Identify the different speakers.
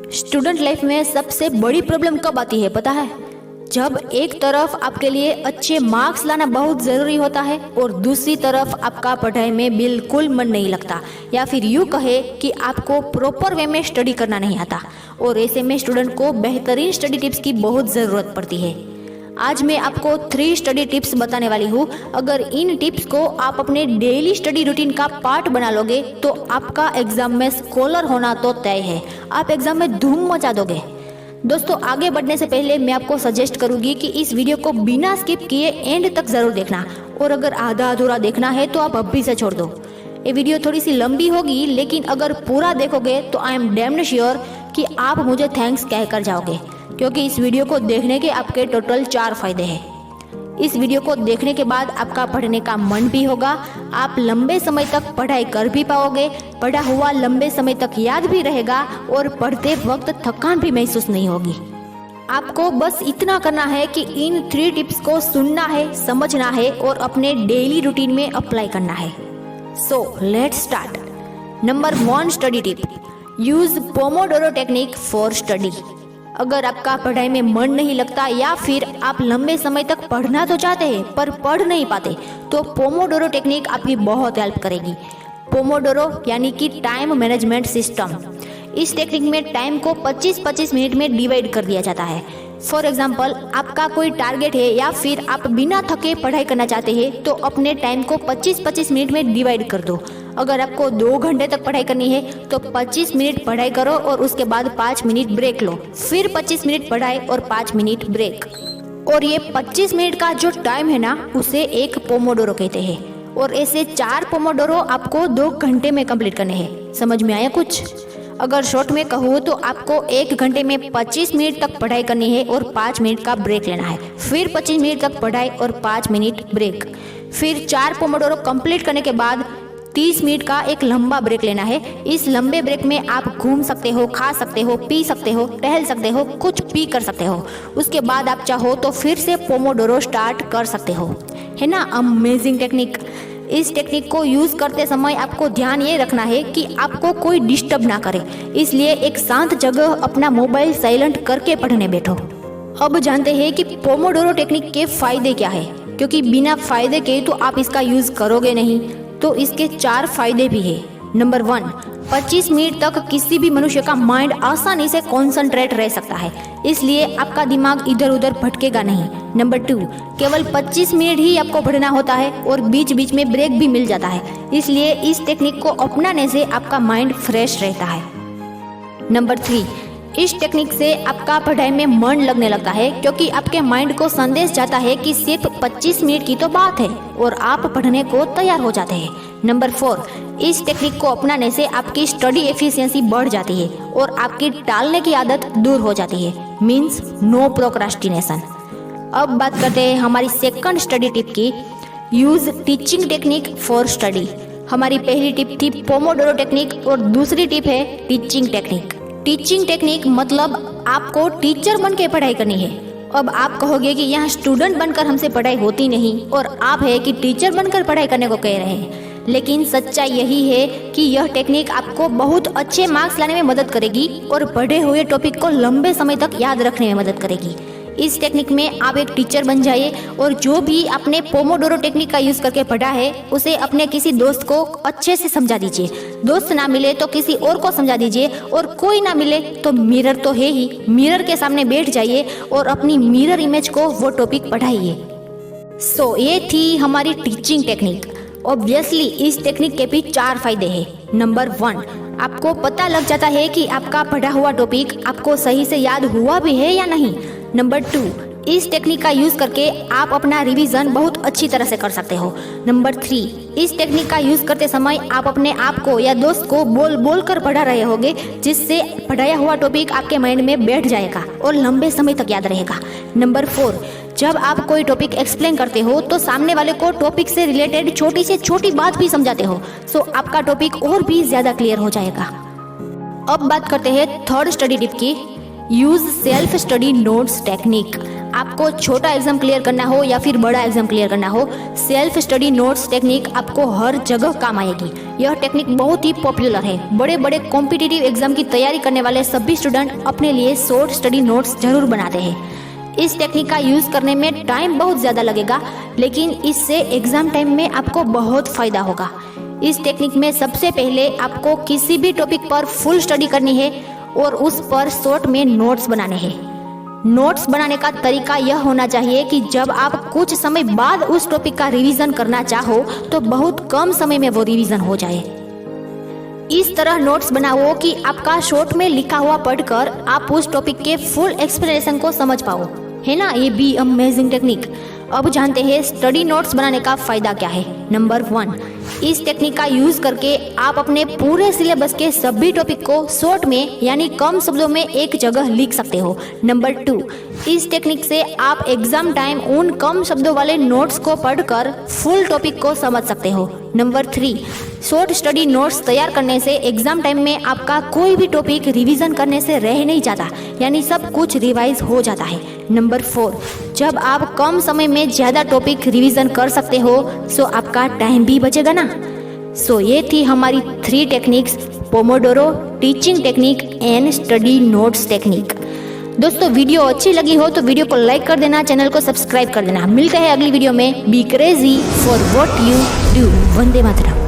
Speaker 1: Student life में सबसे बड़ी प्रॉब्लम कब आती है पता है? जब एक तरफ आपके लिए अच्छे मार्क्स लाना बहुत ज़रूरी होता है और दूसरी तरफ आपका पढ़ाई में बिल्कुल मन नहीं लगता, या फिर यूँ कहे कि आपको प्रॉपर वे में स्टडी करना नहीं आता। और ऐसे में स्टूडेंट को बेहतरीन स्टडी टिप्स की बहुत ज़रूरत पड़ती है। आज मैं आपको 3 स्टडी टिप्स बताने वाली हूँ। अगर इन टिप्स को आप अपने डेली स्टडी रूटीन का पार्ट बना लोगे तो आपका एग्जाम में स्कॉलर होना तो तय है। आप एग्जाम में धूम मचा दोगे। दोस्तों, आगे बढ़ने से पहले मैं आपको सजेस्ट करूंगी कि इस वीडियो को बिना स्किप किए एंड तक जरूर देखना, और अगर आधा अधूरा देखना है तो आप अभी से छोड़ दो। ये वीडियो थोड़ी सी लंबी होगी, लेकिन अगर पूरा देखोगे तो आई एम डैम्ड श्योर कि आप मुझे थैंक्स कहकर जाओगे, क्योंकि इस वीडियो को देखने के आपके टोटल 4 फायदे हैं। इस वीडियो को देखने के बाद आपका पढ़ने का मन भी होगा, आप लंबे समय तक पढ़ाई कर भी पाओगे, पढ़ा हुआ लंबे समय तक याद भी रहेगा और पढ़ते वक्त थकान भी महसूस नहीं होगी। आपको बस इतना करना है कि इन 3 टिप्स को सुनना है, समझना है और अपने डेली रूटीन में अप्लाई करना है। So let's start. Number 1 study tip, use Pomodoro technique for study. अगर आपका पढ़ाई में मन नहीं लगता या फिर आप लंबे समय तक पढ़ना तो चाहते हैं पर पढ़ नहीं पाते, तो पोमोडोरो टेक्निक आपकी बहुत हेल्प करेगी। पोमोडोरो यानी कि टाइम मैनेजमेंट सिस्टम। इस टेक्निक में टाइम को 25-25 मिनट में डिवाइड कर दिया जाता है। फॉर एग्जाम्पल, आपका कोई टारगेट है या फिर आप बिना थके पढ़ाई करना चाहते हैं तो अपने टाइम को 25-25 मिनट में डिवाइड कर दो। अगर आपको 2 घंटे तक पढ़ाई करनी है तो 25 मिनट पढ़ाई करो और उसके बाद 5 मिनट ब्रेक लो, फिर 25 मिनट पढ़ाई और 5 मिनट ब्रेक। और ये 25 मिनट का जो टाइम है ना, उसे एक पोमोडोरो कहते हैं। और ऐसे 4 पोमोडोरो आपको 2 घंटे में कंप्लीट करने हैं। समझ में आया कुछ? अगर शॉर्ट में कहूँ तो आपको 1 घंटे में 25 मिनट तक पढ़ाई करनी है और 5 मिनट का ब्रेक लेना है, फिर 25 मिनट तक पढ़ाई और 5 मिनट ब्रेक, फिर 4 पोमोडोरो कंप्लीट करने के बाद 30 मिनट का एक लंबा ब्रेक लेना है। इस लंबे ब्रेक में आप घूम सकते हो, खा सकते हो, पी सकते हो, टहल सकते हो, कुछ भी कर सकते हो। उसके बाद आप चाहो तो फिर से पोमोडोरो स्टार्ट कर सकते हो। है ना अमेजिंग टेक्निक? इस टेक्निक को यूज करते समय आपको ध्यान ये रखना है कि आपको कोई डिस्टर्ब ना करे, इसलिए एक शांत जगह अपना मोबाइल साइलेंट करके पढ़ने बैठो। अब जानते हैं कि पोमोडोरो टेक्निक के फायदे क्या है, क्योंकि बिना फायदे के तो आप इसका यूज करोगे नहीं। तो इसके 4 फायदे भी है। नंबर 1, 25 मिनट तक किसी भी मनुष्य का माइंड आसानी से कॉन्सेंट्रेट रह सकता है, इसलिए आपका दिमाग इधर उधर भटकेगा नहीं। नंबर 2, केवल 25 मिनट ही आपको पढ़ना होता है और बीच बीच में ब्रेक भी मिल जाता है, इसलिए इस टेक्निक को अपनाने से आपका माइंड फ्रेश रहता है। नंबर 3, इस टेक्निक से आपका पढ़ाई में मन लगने लगता है, क्योंकि आपके माइंड को संदेश जाता है कि सिर्फ 25 मिनट की तो बात है और आप पढ़ने को तैयार हो जाते हैं। नंबर 4, इस टेक्निक को अपनाने से आपकी स्टडी एफिशिएंसी बढ़ जाती है और आपकी टालने की आदत दूर हो जाती है। Means no procrastination. अब बात करते हैं हमारी सेकंड स्टडी टिप की, use teaching technique for study. हमारी पहली टिप थी पोमोडोरो टेक्निक और दूसरी टिप है टीचिंग टेक्निक। टीचिंग टेक्निक मतलब आपको टीचर बन के पढ़ाई करनी है। अब आप कहोगे कि यहाँ स्टूडेंट बनकर हमसे पढ़ाई होती नहीं और आप है कि टीचर बनकर पढ़ाई करने को कह रहे हैं, लेकिन सच्चाई यही है कि यह टेक्निक आपको बहुत अच्छे मार्क्स लाने में मदद करेगी और पढ़े हुए टॉपिक को लंबे समय तक याद रखने में मदद करेगी। इस टेक्निक में आप एक टीचर बन जाइए और जो भी आपने पोमोडोरो टेक्निक का यूज करके पढ़ा है उसे अपने किसी दोस्त को अच्छे से समझा दीजिए। दोस्त ना मिले तो किसी और को समझा दीजिए, और कोई ना मिले तो मिरर तो है ही, मिरर के सामने बैठ जाइए और अपनी मिरर इमेज को वो टॉपिक पढ़ाइए। सो ये थी हमारी टीचिंग टेक्निक। ऑब्वियसली इस टेक्निक के भी 4 फायदे हैं। नंबर 1, आपको पता लग जाता है कि आपका पढ़ा हुआ टॉपिक आपको सही से याद हुआ भी है या नहीं। नंबर 2, इस टेक्निक का यूज करके आप अपना रिवीजन बहुत अच्छी तरह से कर सकते हो। नंबर 3, इस टेक्निक का यूज करते समय आप अपने आप को या दोस्त को बोल बोल कर पढ़ा रहे होगे, जिससे पढ़ाया हुआ टॉपिक आपके माइंड में बैठ जाएगा और लंबे समय तक याद रहेगा। नंबर 4, जब आप कोई टॉपिक एक्सप्लेन करते हो तो सामने वाले को टॉपिक से रिलेटेड छोटी से छोटी बात भी समझाते हो, सो आपका टॉपिक और भी ज्यादा क्लियर हो जाएगा। अब बात करते हैं थर्ड स्टडी टिप की, use self study notes technique. आपको छोटा एग्जाम क्लियर करना हो या फिर बड़ा एग्जाम क्लियर करना हो, सेल्फ स्टडी नोट्स टेक्निक आपको हर जगह काम आएगी। यह टेक्निक बहुत ही पॉपुलर है। बड़े बड़े कॉम्पिटिटिव एग्जाम की तैयारी करने वाले सभी स्टूडेंट अपने लिए शॉर्ट स्टडी नोट्स जरूर बनाते हैं। इस टेक्निक का यूज करने में टाइम बहुत ज़्यादा लगेगा, लेकिन इससे एग्जाम टाइम में आपको बहुत फायदा होगा। इस टेक्निक में सबसे पहले आपको किसी भी टॉपिक पर फुल स्टडी करनी है और उस पर शॉर्ट में नोट्स बनाने हैं। नोट्स बनाने का तरीका यह होना चाहिए कि जब आप कुछ समय बाद उस टॉपिक का रिवीजन करना चाहो तो बहुत कम समय में वो रिवीजन हो जाए। इस तरह नोट्स बनाओ कि आपका शॉर्ट में लिखा हुआ पढ़कर आप उस टॉपिक के फुल एक्सप्लेनेशन को समझ पाओ। है ना, ये भी अमेजिंग टेक्निक। अब जानते हैं स्टडी नोट्स बनाने का फायदा क्या है। नंबर 1, इस टेक्निक का यूज करके आप अपने पूरे सिलेबस के सभी टॉपिक को शॉर्ट में यानी कम शब्दों में एक जगह लिख सकते हो। नंबर 2, इस टेक्निक से आप एग्जाम टाइम उन कम शब्दों वाले नोट्स को पढ़कर फुल टॉपिक को समझ सकते हो। नंबर 3, शॉर्ट स्टडी नोट्स तैयार करने से एग्जाम टाइम में आपका कोई भी टॉपिक रिवीजन करने से रह नहीं जाता, यानी सब कुछ रिवाइज हो जाता है। नंबर 4, जब आप कम समय में ज़्यादा टॉपिक रिवीजन कर सकते हो सो आपका टाइम भी बचेगा ना। सो ये थी हमारी 3 techniques, Pomodoro, teaching technique and study notes technique. दोस्तों वीडियो अच्छी लगी हो तो वीडियो को लाइक कर देना, चैनल को सब्सक्राइब कर देना। मिलते हैं अगली वीडियो में। Be crazy for what you do. Vande Mataram.